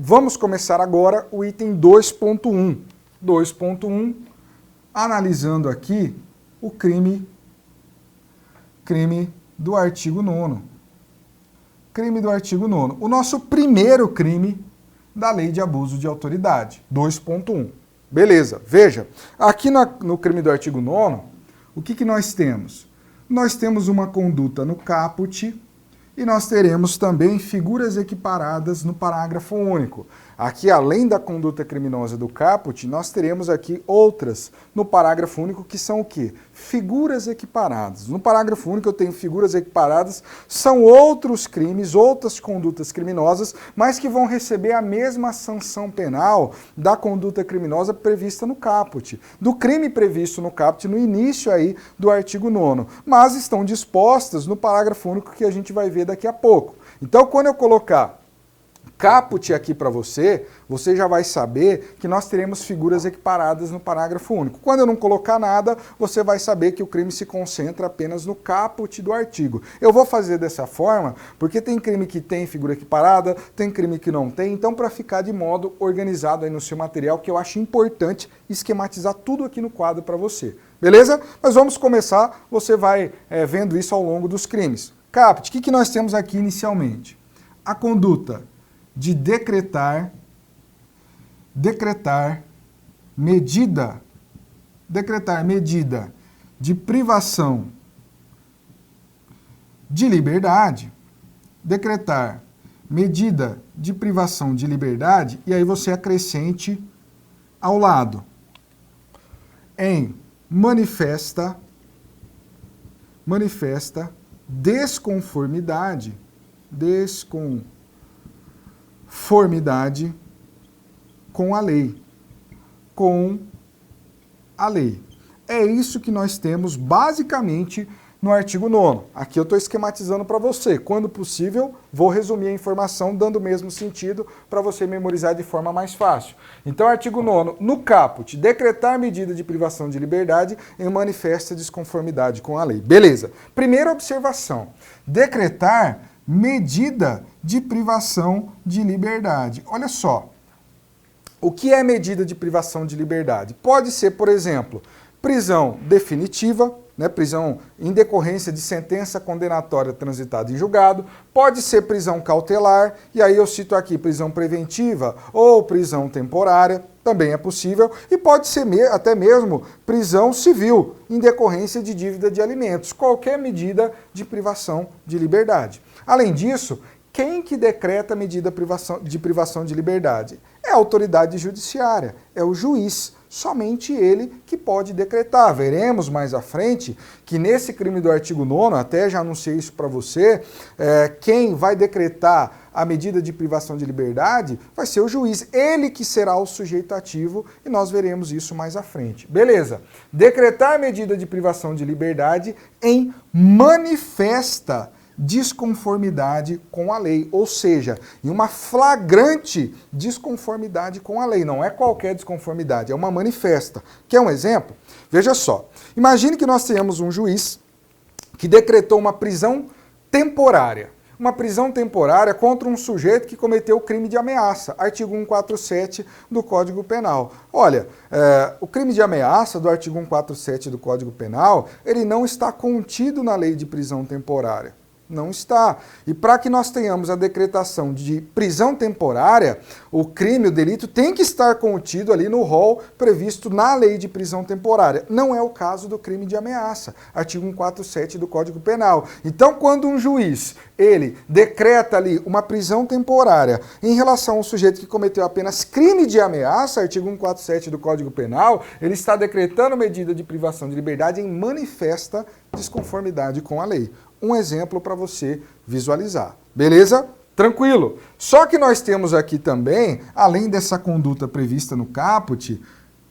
Vamos começar agora o item 2.1. 2.1, analisando aqui o crime do artigo 9º. Crime do artigo 9º. O nosso primeiro crime da lei de abuso de autoridade. 2.1. Beleza, veja. Aqui no crime do artigo 9º, o que nós temos? Nós temos uma conduta no caput e nós teremos também figuras equiparadas no parágrafo único. Aqui, além da conduta criminosa do caput, nós teremos aqui outras no parágrafo único que são o quê? Figuras equiparadas. No parágrafo único eu tenho figuras equiparadas, são outros crimes, outras condutas criminosas, mas que vão receber a mesma sanção penal da conduta criminosa prevista no caput, do crime previsto no caput no início aí do artigo 9º, mas estão dispostas no parágrafo único que a gente vai ver daqui a pouco. Então, quando eu colocar caput aqui para você, você já vai saber que nós teremos figuras equiparadas no parágrafo único. Quando eu não colocar nada, você vai saber que o crime se concentra apenas no caput do artigo. Eu vou fazer dessa forma, porque tem crime que tem figura equiparada, tem crime que não tem, então para ficar de modo organizado aí no seu material, que eu acho importante esquematizar tudo aqui no quadro para você. Beleza? Mas vamos começar, você vai vendo isso ao longo dos crimes. Caput, o que nós temos aqui inicialmente? A conduta de decretar medida de privação de liberdade, e aí você acrescente ao lado, em manifesta desconformidade com a lei. É isso que nós temos basicamente no artigo 9º. Aqui eu estou esquematizando para você. Quando possível, vou resumir a informação dando o mesmo sentido para você memorizar de forma mais fácil. Então, artigo 9º, no caput, decretar medida de privação de liberdade em manifesta desconformidade com a lei. Beleza. Primeira observação. Decretar medida de privação de liberdade. Olha só, o que é medida de privação de liberdade? Pode ser, por exemplo, prisão definitiva, prisão em decorrência de sentença condenatória transitada em julgado, pode ser prisão cautelar, e aí eu cito aqui prisão preventiva ou prisão temporária, também é possível, e pode ser até mesmo prisão civil, em decorrência de dívida de alimentos, qualquer medida de privação de liberdade. Além disso, quem que decreta a medida de privação de liberdade? É a autoridade judiciária, é o juiz, somente ele que pode decretar. Veremos mais à frente que nesse crime do artigo 9º, até já anunciei isso para você, quem vai decretar a medida de privação de liberdade vai ser o juiz, ele que será o sujeito ativo e nós veremos isso mais à frente. Beleza, decretar a medida de privação de liberdade em manifesta desconformidade com a lei, ou seja, em uma flagrante desconformidade com a lei. Não é qualquer desconformidade, é uma manifesta. Quer um exemplo? Veja só, imagine que nós tenhamos um juiz que decretou uma prisão temporária. Uma prisão temporária contra um sujeito que cometeu crime de ameaça, artigo 147 do Código Penal. Olha, o crime de ameaça do artigo 147 do Código Penal, ele não está contido na lei de prisão temporária. Não está. E para que nós tenhamos a decretação de prisão temporária, o crime, o delito, tem que estar contido ali no rol previsto na lei de prisão temporária. Não é o caso do crime de ameaça, artigo 147 do Código Penal. Então, quando um juiz, ele decreta ali uma prisão temporária em relação a um sujeito que cometeu apenas crime de ameaça, artigo 147 do Código Penal, ele está decretando medida de privação de liberdade em manifesta desconformidade com a lei. Um exemplo para você visualizar. Beleza? Tranquilo. Só que nós temos aqui também, além dessa conduta prevista no caput,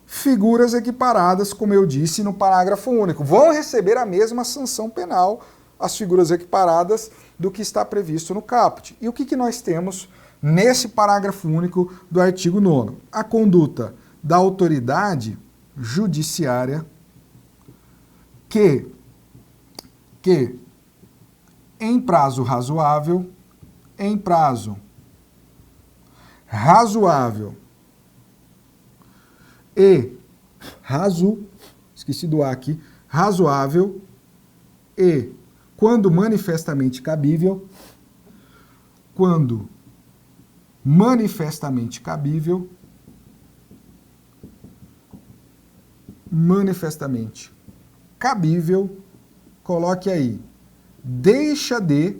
figuras equiparadas, como eu disse, no parágrafo único. Vão receber a mesma sanção penal as figuras equiparadas do que está previsto no caput. E o que nós temos nesse parágrafo único do artigo 9º? A conduta da autoridade judiciária que em prazo razoável e esqueci do A aqui, razoável e quando manifestamente cabível, manifestamente cabível, coloque aí, deixa de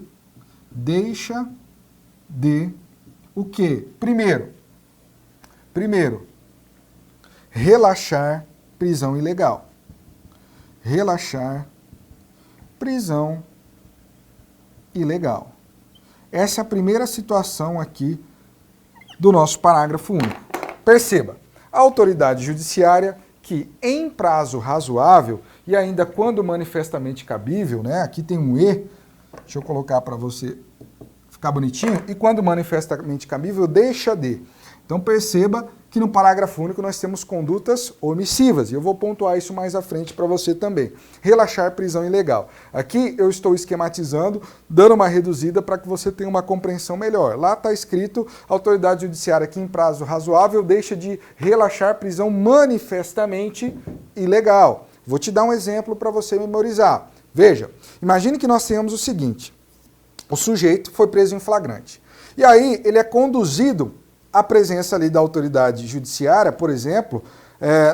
o quê? Primeiro, relaxar prisão ilegal. Relaxar prisão ilegal. Essa é a primeira situação aqui do nosso parágrafo único. Perceba, a autoridade judiciária que em prazo razoável e ainda quando manifestamente cabível, né? Aqui tem um E, deixa eu colocar para você ficar bonitinho, e quando manifestamente cabível, deixa de. Então perceba que no parágrafo único nós temos condutas omissivas, e eu vou pontuar isso mais à frente para você também. Relaxar prisão ilegal. Aqui eu estou esquematizando, dando uma reduzida para que você tenha uma compreensão melhor. Lá está escrito, autoridade judiciária que em prazo razoável deixa de relaxar prisão manifestamente ilegal. Vou te dar um exemplo para você memorizar. Veja, imagine que nós tenhamos o seguinte, o sujeito foi preso em flagrante, e aí ele é conduzido à presença ali da autoridade judiciária, por exemplo,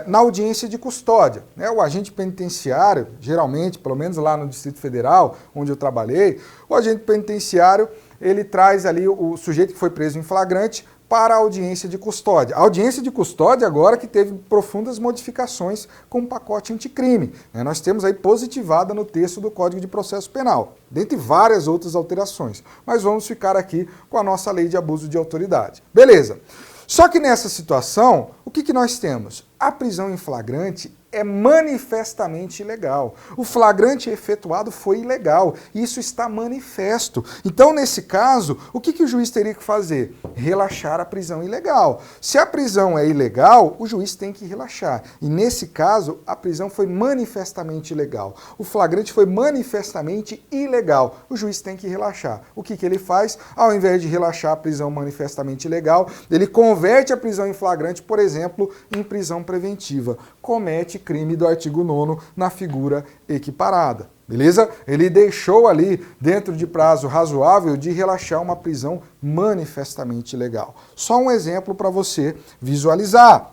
na audiência de custódia. Né? O agente penitenciário, geralmente, pelo menos lá no Distrito Federal, onde eu trabalhei, o agente penitenciário, ele traz ali o sujeito que foi preso em flagrante para a audiência de custódia. A audiência de custódia agora que teve profundas modificações com o pacote anticrime. Né? Nós temos aí positivada no texto do Código de Processo Penal, dentre várias outras alterações. Mas vamos ficar aqui com a nossa lei de abuso de autoridade. Beleza. Só que nessa situação, o que nós temos? A prisão em flagrante é manifestamente ilegal. O flagrante efetuado foi ilegal. Isso está manifesto. Então, nesse caso, o que o juiz teria que fazer? Relaxar a prisão ilegal. Se a prisão é ilegal, o juiz tem que relaxar. E nesse caso, a prisão foi manifestamente ilegal. O flagrante foi manifestamente ilegal. O juiz tem que relaxar. O que ele faz? Ao invés de relaxar a prisão manifestamente ilegal, ele converte a prisão em flagrante, por exemplo, em prisão preventiva. Comete crime do artigo 9º na figura equiparada. Beleza? Ele deixou ali, dentro de prazo razoável, de relaxar uma prisão manifestamente ilegal. Só um exemplo para você visualizar.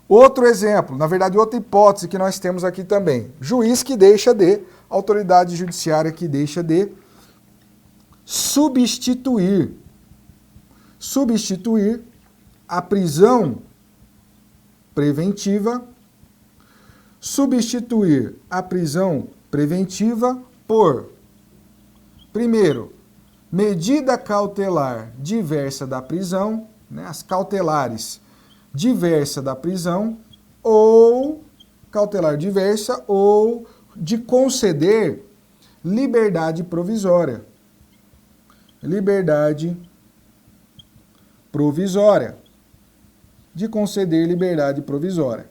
Outro exemplo, na verdade outra hipótese que nós temos aqui também. Juiz que deixa de, autoridade judiciária que deixa de substituir a prisão preventiva, substituir a prisão preventiva por, primeiro, medida cautelar diversa da prisão, né, as cautelares diversa da prisão, ou cautelar diversa, ou de conceder liberdade provisória. Liberdade provisória. De conceder liberdade provisória.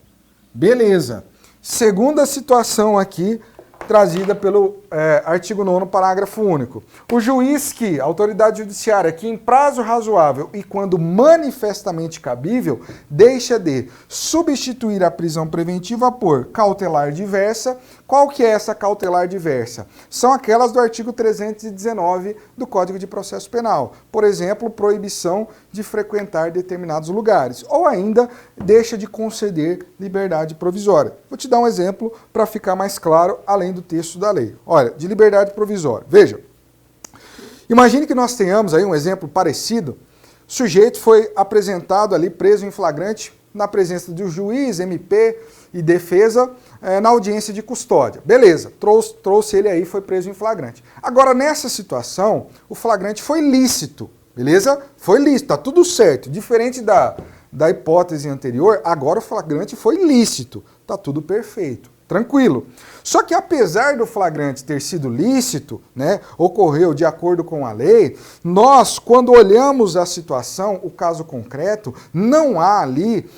Beleza. Segunda situação aqui, trazida pelo artigo 9º, parágrafo único. O juiz que, a autoridade judiciária, que em prazo razoável e quando manifestamente cabível, deixa de substituir a prisão preventiva por cautelar diversa. Qual que é essa cautelar diversa? São aquelas do artigo 319 do Código de Processo Penal. Por exemplo, proibição de frequentar determinados lugares. Ou ainda, deixa de conceder liberdade provisória. Vou te dar um exemplo para ficar mais claro, além do texto da lei. Olha, de liberdade provisória. Veja, imagine que nós tenhamos aí um exemplo parecido. O sujeito foi apresentado ali, preso em flagrante, na presença do juiz, MP e defesa, na audiência de custódia. Beleza, trouxe ele aí, foi preso em flagrante. Agora, nessa situação, o flagrante foi lícito, beleza? Foi lícito, tá tudo certo. Diferente da hipótese anterior, agora o flagrante foi lícito, tá tudo perfeito. Tranquilo. Só que apesar do flagrante ter sido lícito, né, ocorreu de acordo com a lei, nós, quando olhamos a situação, o caso concreto, não há ali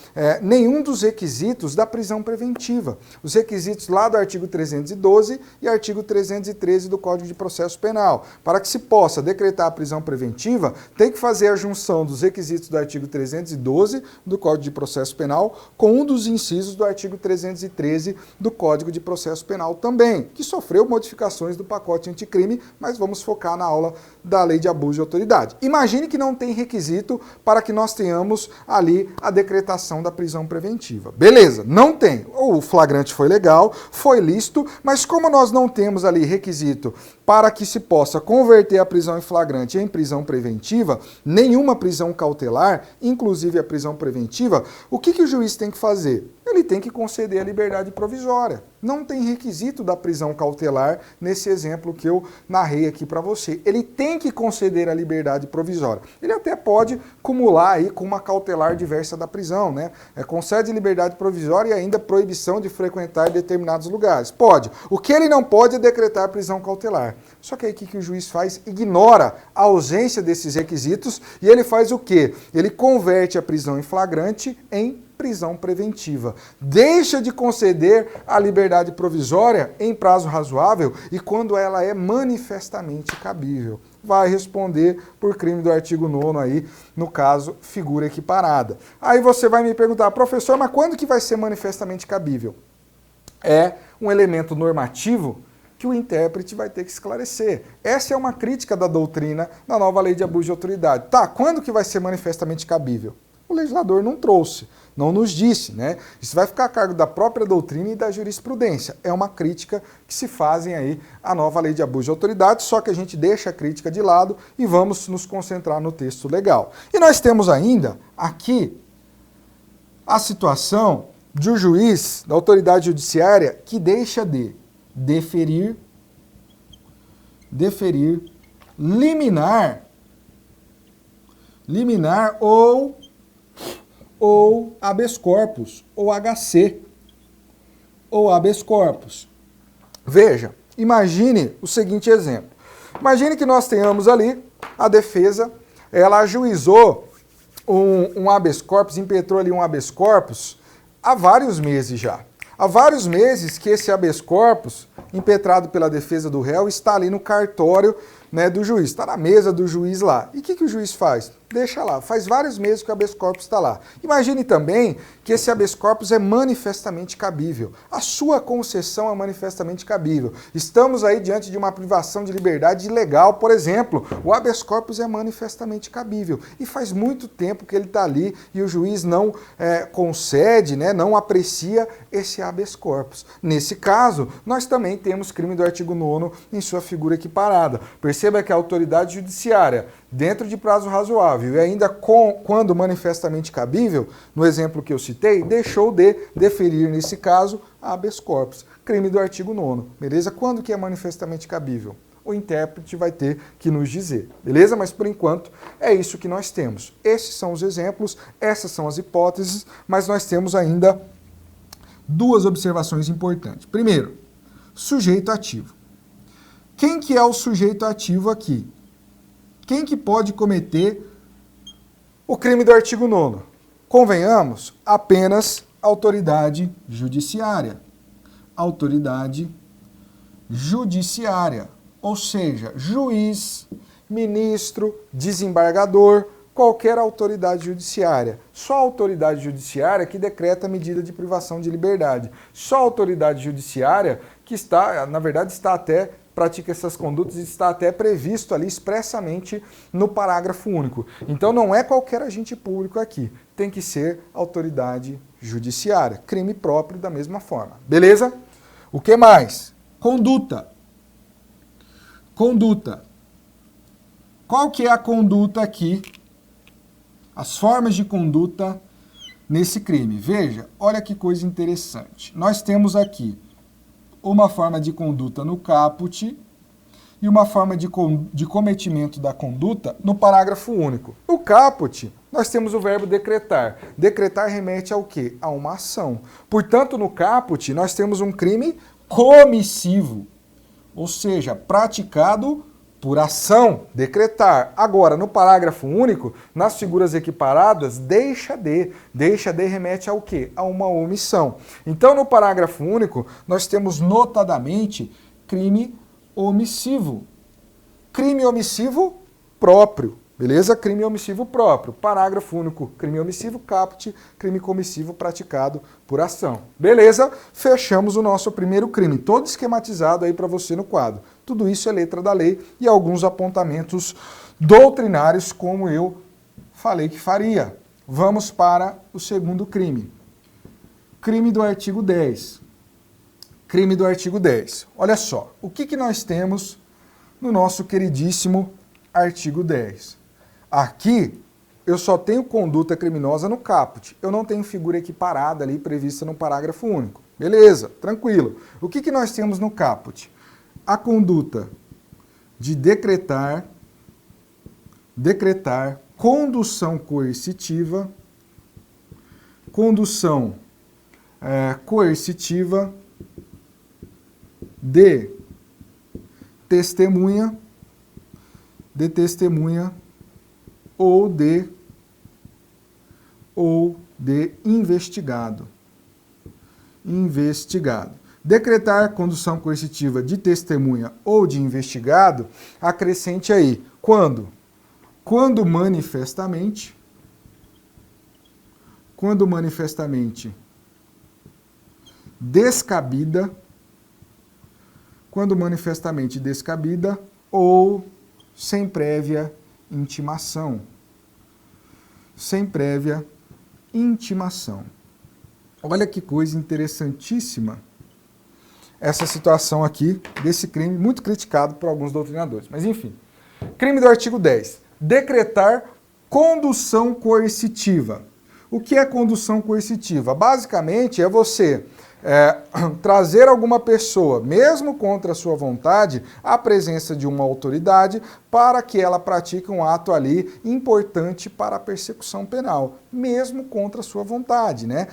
nenhum dos requisitos da prisão preventiva. Os requisitos lá do artigo 312 e artigo 313 do Código de Processo Penal. Para que se possa decretar a prisão preventiva, tem que fazer a junção dos requisitos do artigo 312 do Código de Processo Penal com um dos incisos do artigo 313 do Código de Processo Penal também, que sofreu modificações do pacote anticrime, mas vamos focar na aula da Lei de Abuso de Autoridade. Imagine que não tem requisito para que nós tenhamos ali a decretação da prisão preventiva. Beleza, não tem. O flagrante foi legal, foi lícito, mas como nós não temos ali requisito para que se possa converter a prisão em flagrante em prisão preventiva, nenhuma prisão cautelar, inclusive a prisão preventiva, o que o juiz tem que fazer? Ele tem que conceder a liberdade provisória. Não tem requisito da prisão cautelar nesse exemplo que eu narrei aqui para você. Ele tem que conceder a liberdade provisória. Ele até pode cumular aí com uma cautelar diversa da prisão, né? Concede liberdade provisória e ainda proibição de frequentar determinados lugares. Pode. O que ele não pode é decretar prisão cautelar. Só que aí o que o juiz faz? Ignora a ausência desses requisitos e ele faz o quê? Ele converte a prisão em flagrante em prisão preventiva. Deixa de conceder a liberdade provisória em prazo razoável e quando ela é manifestamente cabível. Vai responder por crime do artigo 9º aí, no caso, figura equiparada. Aí você vai me perguntar, professor, mas quando que vai ser manifestamente cabível? É um elemento normativo que o intérprete vai ter que esclarecer. Essa é uma crítica da doutrina da nova Lei de Abuso de Autoridade. Tá, quando que vai ser manifestamente cabível? O legislador não trouxe, não nos disse, né? Isso vai ficar a cargo da própria doutrina e da jurisprudência. É uma crítica que se fazem aí à nova Lei de Abuso de Autoridade, só que a gente deixa a crítica de lado e vamos nos concentrar no texto legal. E nós temos ainda aqui a situação de um juiz da autoridade judiciária que deixa de deferir liminar ou habeas corpus, ou HC, ou habeas corpus. Veja, imagine o seguinte exemplo. Imagine que nós tenhamos ali a defesa, ela ajuizou um habeas corpus, impetrou ali um habeas corpus há vários meses já. Há vários meses que esse habeas corpus, impetrado pela defesa do réu, está ali no cartório, né, do juiz, está na mesa do juiz lá. E o que o juiz faz? Deixa lá. Faz vários meses que o habeas corpus está lá. Imagine também que esse habeas corpus é manifestamente cabível. A sua concessão é manifestamente cabível. Estamos aí diante de uma privação de liberdade ilegal, por exemplo. O habeas corpus é manifestamente cabível. E faz muito tempo que ele está ali e o juiz não concede, né, não aprecia esse habeas corpus. Nesse caso, nós também temos crime do artigo 9º em sua figura equiparada. Perceba que a autoridade judiciária, dentro de prazo razoável e ainda quando manifestamente cabível, no exemplo que eu citei, deixou de deferir, nesse caso, habeas corpus. Crime do artigo 9º, beleza? Quando que é manifestamente cabível? O intérprete vai ter que nos dizer, beleza? Mas por enquanto é isso que nós temos. Esses são os exemplos, essas são as hipóteses, mas nós temos ainda duas observações importantes. Primeiro, sujeito ativo. Quem que é o sujeito ativo aqui? Quem que pode cometer o crime do artigo 9º? Convenhamos, apenas autoridade judiciária. Autoridade judiciária, ou seja, juiz, ministro, desembargador, qualquer autoridade judiciária. Só a autoridade judiciária que decreta a medida de privação de liberdade. Só a autoridade judiciária que está, na verdade, pratica essas condutas e está até previsto ali expressamente no parágrafo único. Então não é qualquer agente público aqui, tem que ser autoridade judiciária, crime próprio da mesma forma. Beleza? O que mais? Conduta. Conduta. Qual que é a conduta aqui? As formas de conduta nesse crime. Veja, olha que coisa interessante. Nós temos aqui uma forma de conduta no caput e uma forma de cometimento da conduta no parágrafo único. No caput, nós temos o verbo decretar. Decretar remete ao quê? A uma ação. Portanto, no caput, nós temos um crime comissivo, ou seja, praticado por ação, decretar. Agora, no parágrafo único, nas figuras equiparadas, deixa de remete ao quê? A uma omissão. Então, no parágrafo único, nós temos notadamente crime omissivo. Crime omissivo próprio, beleza? Crime omissivo próprio. Parágrafo único, crime omissivo, caput, crime comissivo praticado por ação. Beleza? Fechamos o nosso primeiro crime, todo esquematizado aí para você no quadro. Tudo isso é letra da lei e alguns apontamentos doutrinários, como eu falei que faria. Vamos para o segundo crime. Crime do artigo 10. Crime do artigo 10. Olha só, o que nós temos no nosso queridíssimo artigo 10? Aqui, eu só tenho conduta criminosa no caput. Eu não tenho figura equiparada ali prevista no parágrafo único. Beleza, tranquilo. O que nós temos no caput? A conduta de decretar condução coercitiva, de testemunha ou de investigado. Decretar condução coercitiva de testemunha ou de investigado, acrescente aí, quando? Quando manifestamente descabida, ou sem prévia intimação. Olha que coisa interessantíssima essa situação aqui desse crime, muito criticado por alguns doutrinadores. Mas enfim, crime do artigo 10. Decretar condução coercitiva. O que é condução coercitiva? Basicamente é você trazer alguma pessoa, mesmo contra a sua vontade, à presença de uma autoridade para que ela pratique um ato ali importante para a persecução penal, mesmo contra a sua vontade, né?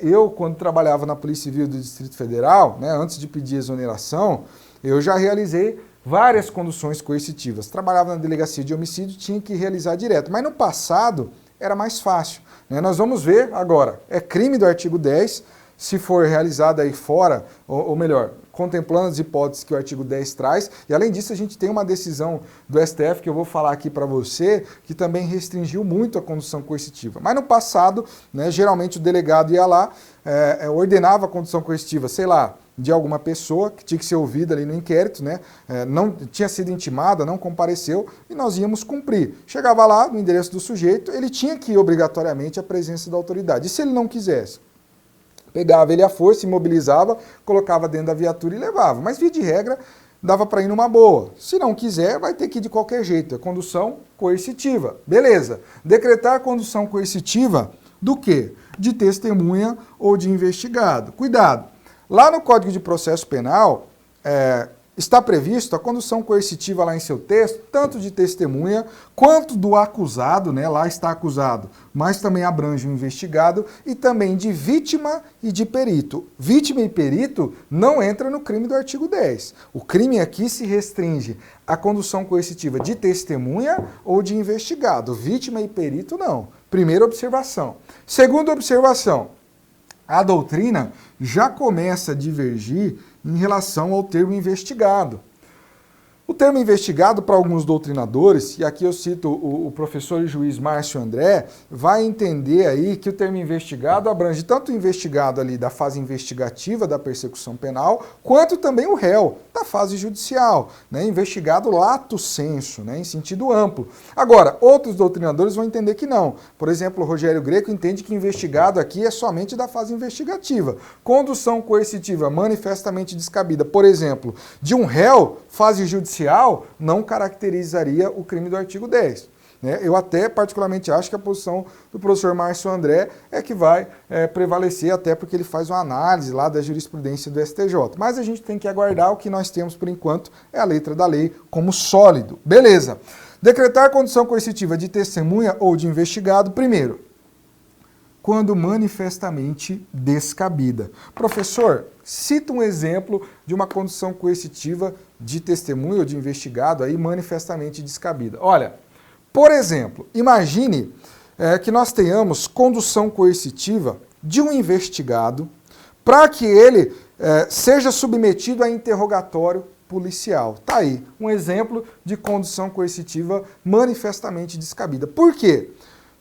Eu, quando trabalhava na Polícia Civil do Distrito Federal, né, antes de pedir exoneração, eu já realizei várias conduções coercitivas. Trabalhava na delegacia de homicídio, tinha que realizar direto, mas no passado era mais fácil, né? Nós vamos ver agora, é crime do artigo 10, se for realizada aí fora, ou melhor, contemplando as hipóteses que o artigo 10 traz, e além disso a gente tem uma decisão do STF que eu vou falar aqui para você, que também restringiu muito a condução coercitiva. Mas no passado, né, geralmente o delegado ia lá, ordenava a condução coercitiva, sei lá, de alguma pessoa que tinha que ser ouvida ali no inquérito, né, não tinha sido intimada, não compareceu, e nós íamos cumprir. Chegava lá, no endereço do sujeito, ele tinha que ir obrigatoriamente à presença da autoridade. E se ele não quisesse? Pegava ele à força, imobilizava, colocava dentro da viatura e levava. Mas, via de regra, dava para ir numa boa. Se não quiser, vai ter que ir de qualquer jeito. É condução coercitiva. Beleza. Decretar condução coercitiva do quê? De testemunha ou de investigado. Cuidado. Lá no Código de Processo Penal, está previsto a condução coercitiva lá em seu texto, tanto de testemunha quanto do acusado, né? Lá está acusado, mas também abrange o investigado, e também de vítima e de perito. Vítima e perito não entra no crime do artigo 10. O crime aqui se restringe à condução coercitiva de testemunha ou de investigado. Vítima e perito não. Primeira observação. Segunda observação. A doutrina já começa a divergir em relação ao termo investigado. O termo investigado, para alguns doutrinadores, e aqui eu cito o professor e juiz Márcio André, vai entender aí que o termo investigado abrange tanto o investigado ali da fase investigativa da persecução penal, quanto também o réu da fase judicial, né? Investigado lato sensu, né? Em sentido amplo. Agora, outros doutrinadores vão entender que não. Por exemplo, o Rogério Greco entende que investigado aqui é somente da fase investigativa. Condução coercitiva manifestamente descabida, por exemplo, de um réu, fase judicial, não caracterizaria o crime do artigo 10. né? Eu até particularmente acho que a posição do professor Márcio André é que vai prevalecer, até porque ele faz uma análise lá da jurisprudência do STJ. Mas a gente tem que aguardar, o que nós temos por enquanto é a letra da lei como sólido. Beleza. Decretar condição coercitiva de testemunha ou de investigado, primeiro, quando manifestamente descabida. Professor, cita um exemplo de uma condição coercitiva de testemunha ou de investigado aí manifestamente descabida. Olha, por exemplo, imagine que nós tenhamos condução coercitiva de um investigado para que ele seja submetido a interrogatório policial. Tá aí, um exemplo de condução coercitiva manifestamente descabida. Por quê?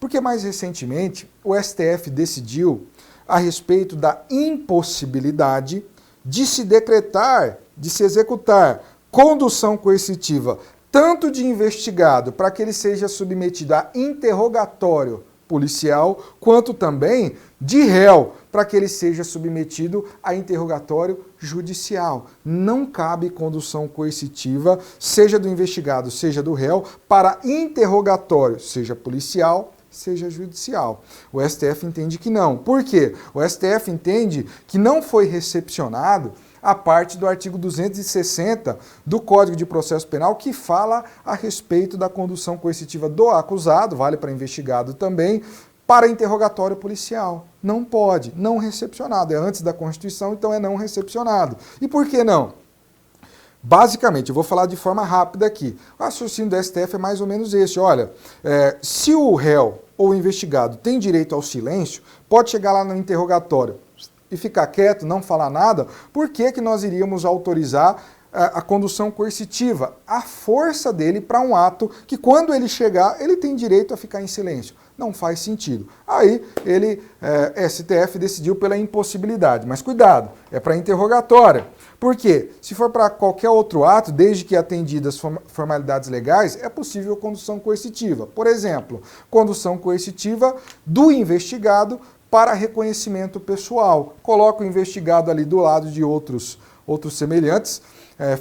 Porque mais recentemente o STF decidiu a respeito da impossibilidade de se decretar, de se executar condução coercitiva tanto de investigado para que ele seja submetido a interrogatório policial, quanto também de réu para que ele seja submetido a interrogatório judicial. Não cabe condução coercitiva, seja do investigado, seja do réu, para interrogatório, seja policial, seja judicial. O STF entende que não. Por quê? O STF entende que não foi recepcionado a parte do artigo 260 do Código de Processo Penal que fala a respeito da condução coercitiva do acusado, vale para investigado também, para interrogatório policial. Não pode, não recepcionado. É antes da Constituição, então é não recepcionado. E por que não? Basicamente, eu vou falar de forma rápida aqui. O raciocínio do STF é mais ou menos esse. Olha, se o réu ou o investigado tem direito ao silêncio, pode chegar lá no interrogatório e ficar quieto, não falar nada, por que que nós iríamos autorizar a condução coercitiva? A força dele para um ato que quando ele chegar, ele tem direito a ficar em silêncio. Não faz sentido. Aí STF decidiu pela impossibilidade, mas cuidado, é para interrogatória. Por quê? Se for para qualquer outro ato, desde que atendidas formalidades legais, é possível condução coercitiva. Por exemplo, condução coercitiva do investigado para reconhecimento pessoal. Coloca o investigado ali do lado de outros semelhantes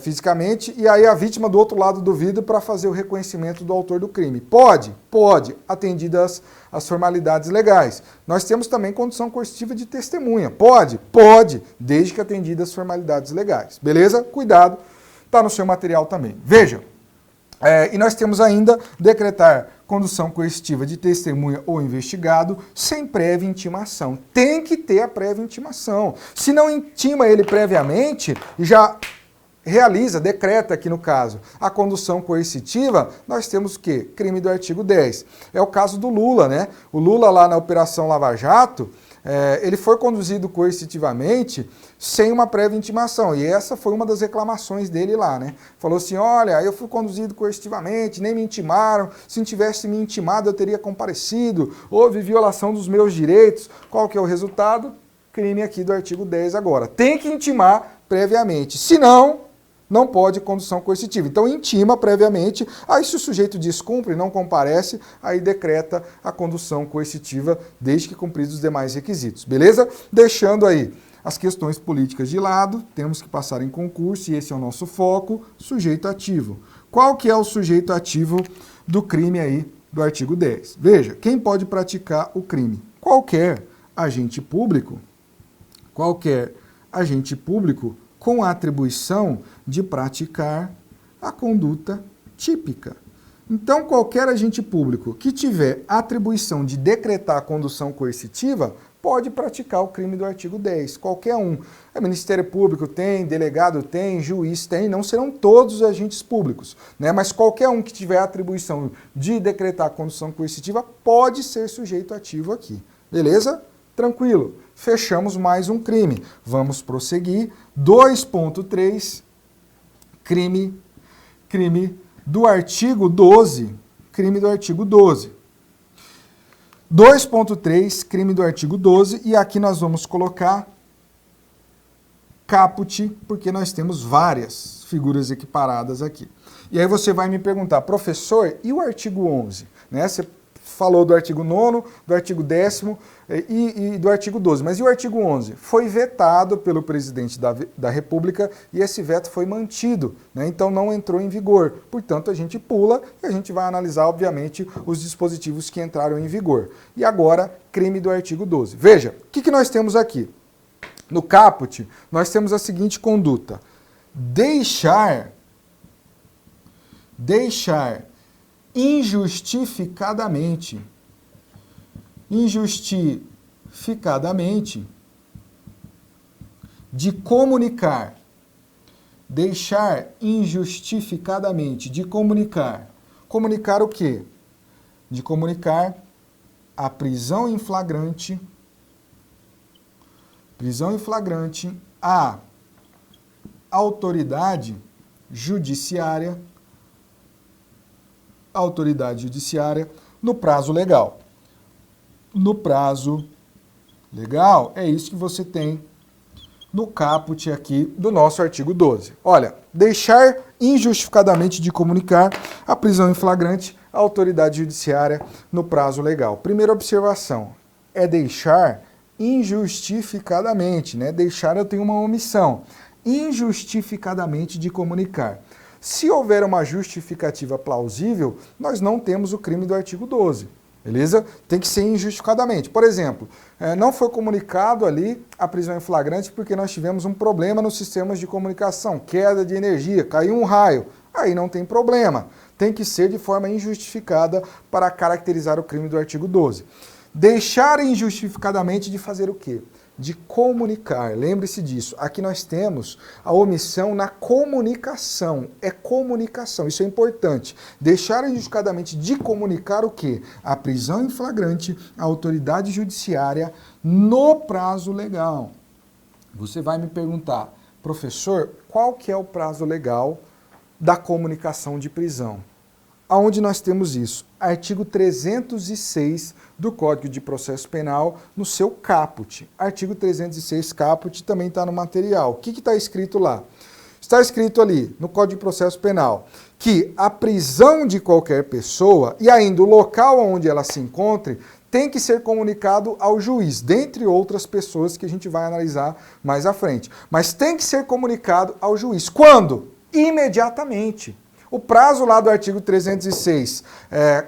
fisicamente, e aí a vítima do outro lado do vidro para fazer o reconhecimento do autor do crime. Pode? Pode, atendidas as formalidades legais. Nós temos também condução coercitiva de testemunha. Pode? Pode, desde que atendidas as formalidades legais. Beleza? Cuidado, está no seu material também. Veja, e nós temos ainda decretar condução coercitiva de testemunha ou investigado sem prévia intimação. Tem que ter a prévia intimação. Se não intima ele previamente e já decreta aqui no caso, a condução coercitiva, nós temos o quê? Crime do artigo 10. É o caso do Lula, né? O Lula lá na Operação Lava Jato, ele foi conduzido coercitivamente sem uma prévia intimação. E essa foi uma das reclamações dele lá, né? Falou assim, olha, eu fui conduzido coercitivamente, nem me intimaram, se não tivesse me intimado eu teria comparecido, houve violação dos meus direitos. Qual que é o resultado? Crime aqui do artigo 10 agora. Tem que intimar previamente, senão não pode condução coercitiva. Então intima previamente, aí se o sujeito descumpre, não comparece, aí decreta a condução coercitiva desde que cumpridos os demais requisitos. Beleza? Deixando aí as questões políticas de lado, temos que passar em concurso e esse é o nosso foco, sujeito ativo. Qual que é o sujeito ativo do crime aí do artigo 10? Veja, quem pode praticar o crime? Qualquer agente público com a atribuição de praticar a conduta típica. Então, qualquer agente público que tiver atribuição de decretar a condução coercitiva pode praticar o crime do artigo 10. Qualquer um. O Ministério Público tem, delegado tem, juiz tem, não serão todos os agentes públicos, né? Mas qualquer um que tiver atribuição de decretar a condução coercitiva pode ser sujeito ativo aqui. Beleza? Tranquilo. Fechamos mais um crime. Vamos prosseguir. 2.3, crime do artigo 12. Crime do artigo 12. 2.3, crime do artigo 12. E aqui nós vamos colocar caput, porque nós temos várias figuras equiparadas aqui. E aí você vai me perguntar, professor, e o artigo 11? Né? Você falou do artigo 9º, do artigo 10º e do artigo 12º. Mas e o artigo 11º? Foi vetado pelo presidente da República e esse veto foi mantido, né? Então não entrou em vigor. Portanto, a gente pula e a gente vai analisar, obviamente, os dispositivos que entraram em vigor. E agora, crime do artigo 12º. Veja, o que nós temos aqui? No caput, nós temos a seguinte conduta. Deixar injustificadamente de comunicar. Deixar injustificadamente de comunicar. Comunicar o quê? De comunicar a prisão em flagrante à autoridade judiciária no prazo legal. No prazo legal, é isso que você tem no caput aqui do nosso artigo 12. Olha, deixar injustificadamente de comunicar a prisão em flagrante à autoridade judiciária no prazo legal. Primeira observação, é deixar injustificadamente, né? Deixar, eu tenho uma omissão. Injustificadamente de comunicar. Se houver uma justificativa plausível, nós não temos o crime do artigo 12, beleza? Tem que ser injustificadamente. Por exemplo, não foi comunicado ali a prisão em flagrante porque nós tivemos um problema nos sistemas de comunicação, queda de energia, caiu um raio. Aí não tem problema. Tem que ser de forma injustificada para caracterizar o crime do artigo 12. Deixar injustificadamente de fazer o quê? De comunicar. Lembre-se disso. Aqui nós temos a omissão na comunicação. É comunicação. Isso é importante. Deixar injustificadamente de comunicar o quê? A prisão em flagrante à autoridade judiciária no prazo legal. Você vai me perguntar, professor, qual que é o prazo legal da comunicação de prisão? Aonde nós temos isso? Artigo 306 do Código de Processo Penal no seu caput. Artigo 306 caput também está no material. O que está escrito lá? Está escrito ali no Código de Processo Penal que a prisão de qualquer pessoa e ainda o local onde ela se encontre tem que ser comunicado ao juiz, dentre outras pessoas que a gente vai analisar mais à frente. Mas tem que ser comunicado ao juiz. Quando? Imediatamente. O prazo lá do artigo 306,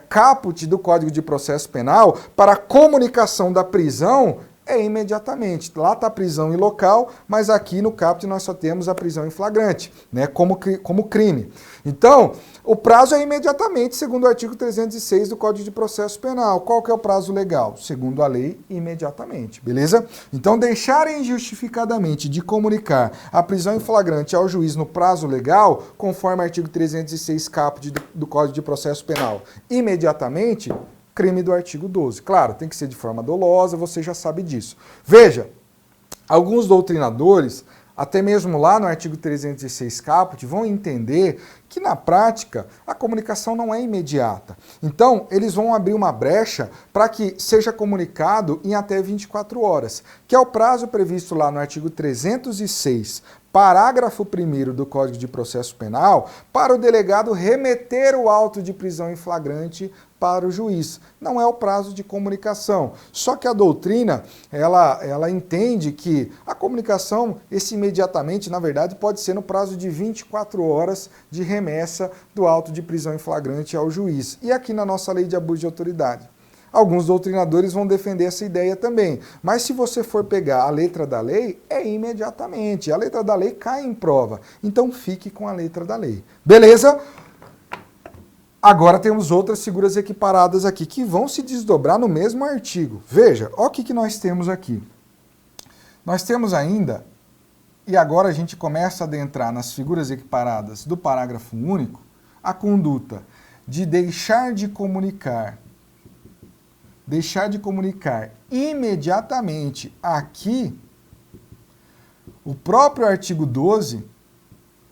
caput do Código de Processo Penal, para a comunicação da prisão é imediatamente. Lá está a prisão em local, mas aqui no caput nós só temos a prisão em flagrante, né, como crime. Então, o prazo é imediatamente, segundo o artigo 306 do Código de Processo Penal. Qual que é o prazo legal? Segundo a lei, imediatamente, beleza? Então, deixar injustificadamente de comunicar a prisão em flagrante ao juiz no prazo legal, conforme o artigo 306 caput do Código de Processo Penal, imediatamente, crime do artigo 12. Claro, tem que ser de forma dolosa, você já sabe disso. Veja, alguns doutrinadores, até mesmo lá no artigo 306 caput, vão entender que na prática a comunicação não é imediata. Então, eles vão abrir uma brecha para que seja comunicado em até 24 horas, que é o prazo previsto lá no artigo 306, parágrafo 1º do Código de Processo Penal, para o delegado remeter o auto de prisão em flagrante para o juiz. Não é o prazo de comunicação. Só que a doutrina, ela entende que a comunicação, esse imediatamente, na verdade, pode ser no prazo de 24 horas de remessa do auto de prisão em flagrante ao juiz. E aqui na nossa lei de abuso de autoridade. Alguns doutrinadores vão defender essa ideia também. Mas se você for pegar a letra da lei, é imediatamente. A letra da lei cai em prova. Então fique com a letra da lei. Beleza? Agora temos outras figuras equiparadas aqui que vão se desdobrar no mesmo artigo. Veja, olha o que nós temos aqui. Nós temos ainda, e agora a gente começa a adentrar nas figuras equiparadas do parágrafo único, a conduta de deixar de comunicar imediatamente. Aqui, o próprio artigo 12,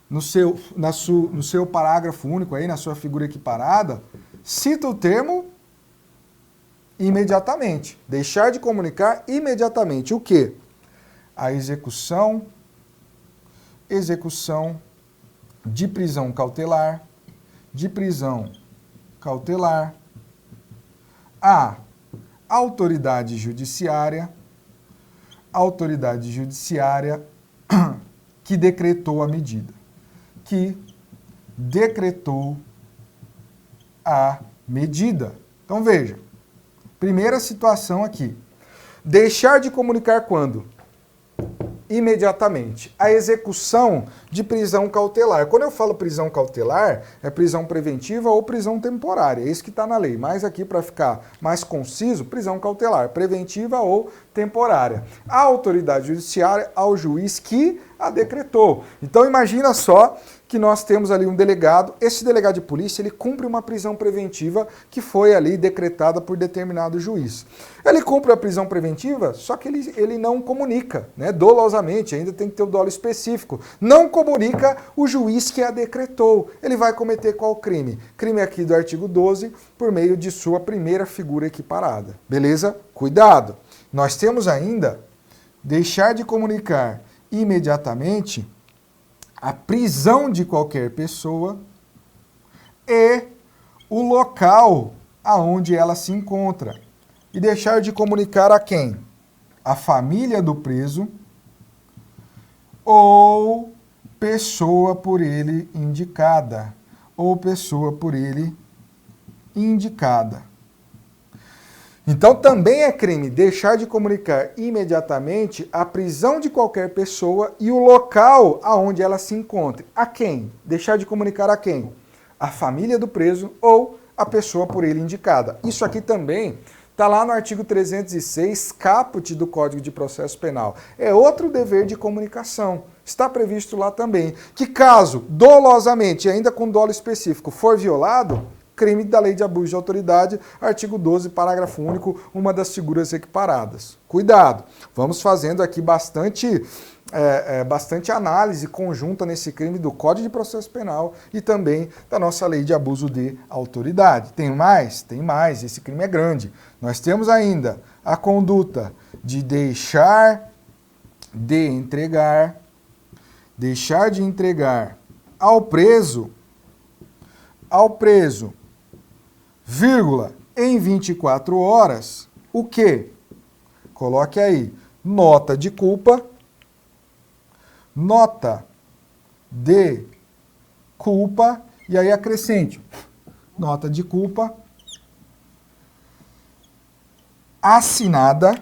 no seu parágrafo único, aí, na sua figura equiparada, cita o termo imediatamente. Deixar de comunicar imediatamente. O quê? A execução de prisão cautelar, a autoridade judiciária que decretou a medida. Que decretou a medida. Então veja, primeira situação aqui. Deixar de comunicar quando? Imediatamente. A execução de prisão cautelar. Quando eu falo prisão cautelar, é prisão preventiva ou prisão temporária. É isso que está na lei. Mas aqui, para ficar mais conciso, prisão cautelar, preventiva ou temporária. A autoridade judiciária ao juiz que a decretou. Então imagina só que nós temos ali um delegado, esse delegado de polícia, ele cumpre uma prisão preventiva que foi ali decretada por determinado juiz. Ele cumpre a prisão preventiva, só que ele não comunica, né, dolosamente, ainda tem que ter o dolo específico. Não comunica o juiz que a decretou. Ele vai cometer qual crime? Crime aqui do artigo 12, por meio de sua primeira figura equiparada. Beleza? Cuidado! Nós temos ainda deixar de comunicar imediatamente a prisão de qualquer pessoa e o local aonde ela se encontra. E deixar de comunicar a quem? A família do preso ou pessoa por ele indicada. Ou pessoa por ele indicada. Então também é crime deixar de comunicar imediatamente a prisão de qualquer pessoa e o local aonde ela se encontre. A quem? Deixar de comunicar a quem? A família do preso ou a pessoa por ele indicada. Isso aqui também está lá no artigo 306, caput do Código de Processo Penal. É outro dever de comunicação. Está previsto lá também que caso dolosamente, ainda com dolo específico, for violado, crime da lei de abuso de autoridade, artigo 12, parágrafo único, uma das figuras equiparadas. Cuidado, vamos fazendo aqui bastante análise conjunta nesse crime do Código de Processo Penal e também da nossa lei de abuso de autoridade. Tem mais? Tem mais, esse crime é grande. Nós temos ainda a conduta de deixar de entregar ao preso, vírgula, em 24 horas, o quê? Coloque aí, nota de culpa, e aí acrescente, nota de culpa, assinada,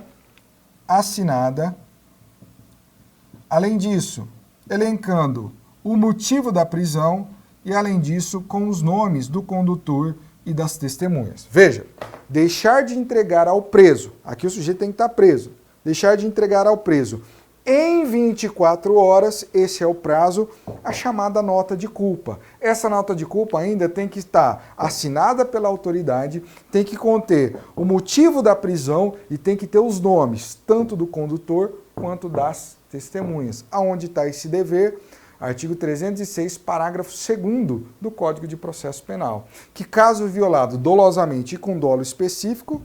além disso, elencando o motivo da prisão e, além disso, com os nomes do condutor e das testemunhas. Veja, deixar de entregar ao preso, aqui o sujeito tem que estar preso, deixar de entregar ao preso em 24 horas, esse é o prazo, a chamada nota de culpa. Essa nota de culpa ainda tem que estar assinada pela autoridade, tem que conter o motivo da prisão e tem que ter os nomes, tanto do condutor quanto das testemunhas. Aonde está esse dever? Artigo 306, parágrafo 2º do Código de Processo Penal, que caso violado dolosamente e com dolo específico,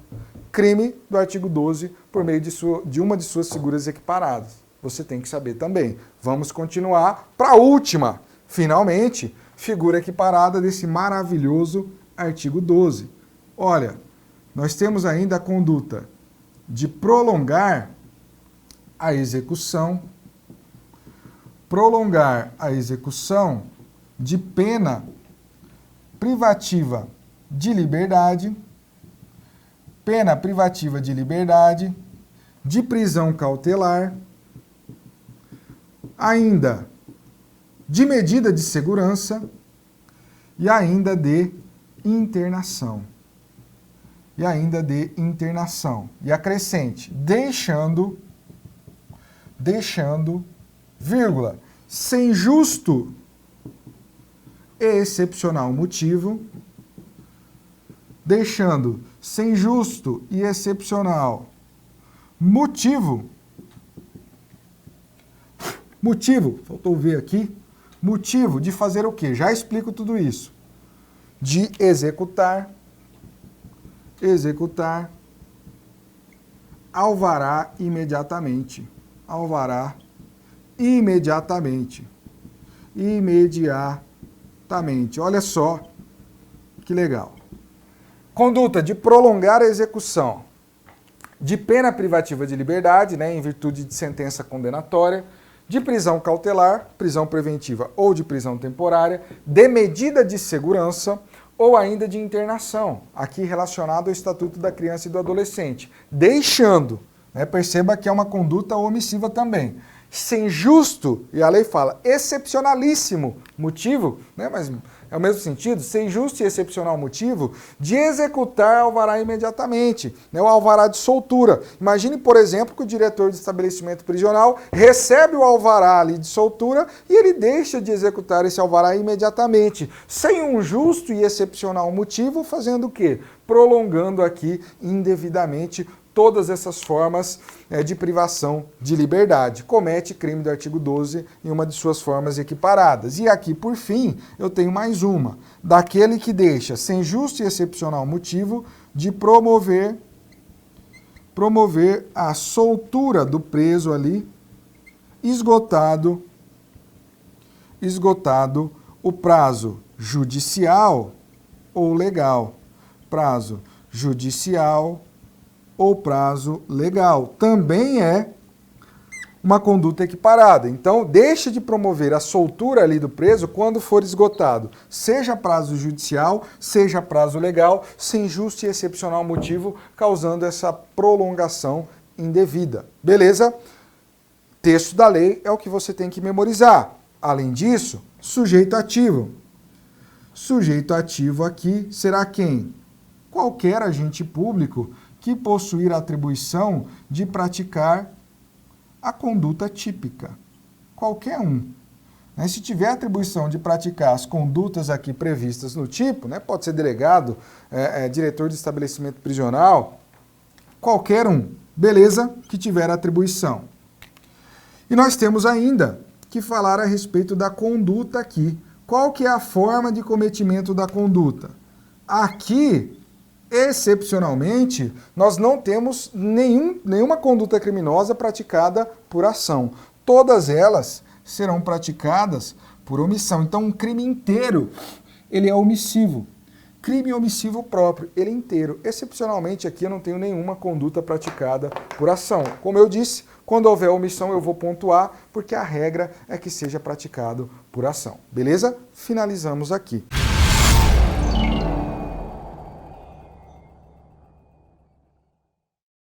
crime do artigo 12 por meio de uma de suas figuras equiparadas. Você tem que saber também. Vamos continuar para a última, finalmente, figura equiparada desse maravilhoso artigo 12. Olha, nós temos ainda a conduta de prolongar a execução de pena privativa de liberdade, de prisão cautelar, ainda de medida de segurança e ainda de internação. E acrescente, deixando, vírgula, sem justo e excepcional motivo, faltou ver aqui, motivo de fazer o quê? Já explico tudo isso. De executar alvará imediatamente. Olha só que legal. Conduta de prolongar a execução de pena privativa de liberdade, né, em virtude de sentença condenatória, de prisão cautelar, prisão preventiva ou de prisão temporária, de medida de segurança ou ainda de internação, aqui relacionado ao Estatuto da Criança e do Adolescente, deixando, né, perceba que é uma conduta omissiva também, sem justo, e a lei fala, excepcionalíssimo motivo, né, mas é o mesmo sentido, sem justo e excepcional motivo, de executar alvará imediatamente, né, o alvará de soltura. Imagine, por exemplo, que o diretor de estabelecimento prisional recebe o alvará ali de soltura e ele deixa de executar esse alvará imediatamente, sem um justo e excepcional motivo, fazendo o quê? Prolongando aqui indevidamente todas essas formas de privação de liberdade. Comete crime do artigo 12 em uma de suas formas equiparadas. E aqui, por fim, eu tenho mais uma. Daquele que deixa, sem justo e excepcional motivo, de promover a soltura do preso ali, esgotado o prazo judicial ou legal. Prazo judicial ou prazo legal. Também é uma conduta equiparada. Então, deixa de promover a soltura ali do preso quando for esgotado, seja prazo judicial, seja prazo legal, sem justo e excepcional motivo, causando essa prolongação indevida. Beleza? Texto da lei é o que você tem que memorizar. Além disso, sujeito ativo. Sujeito ativo aqui será quem? Qualquer agente público que possuir a atribuição de praticar a conduta típica. Qualquer um. Né? Se tiver a atribuição de praticar as condutas aqui previstas no tipo, né? Pode ser delegado, diretor de estabelecimento prisional, qualquer um, beleza, que tiver a atribuição. E nós temos ainda que falar a respeito da conduta aqui. Qual que é a forma de cometimento da conduta? Aqui, excepcionalmente, nós não temos nenhuma conduta criminosa praticada por ação. Todas elas serão praticadas por omissão. Então, um crime inteiro, ele é omissivo. Crime omissivo próprio, ele inteiro. Excepcionalmente, aqui eu não tenho nenhuma conduta praticada por ação. Como eu disse, quando houver omissão eu vou pontuar, porque a regra é que seja praticado por ação. Beleza? Finalizamos aqui.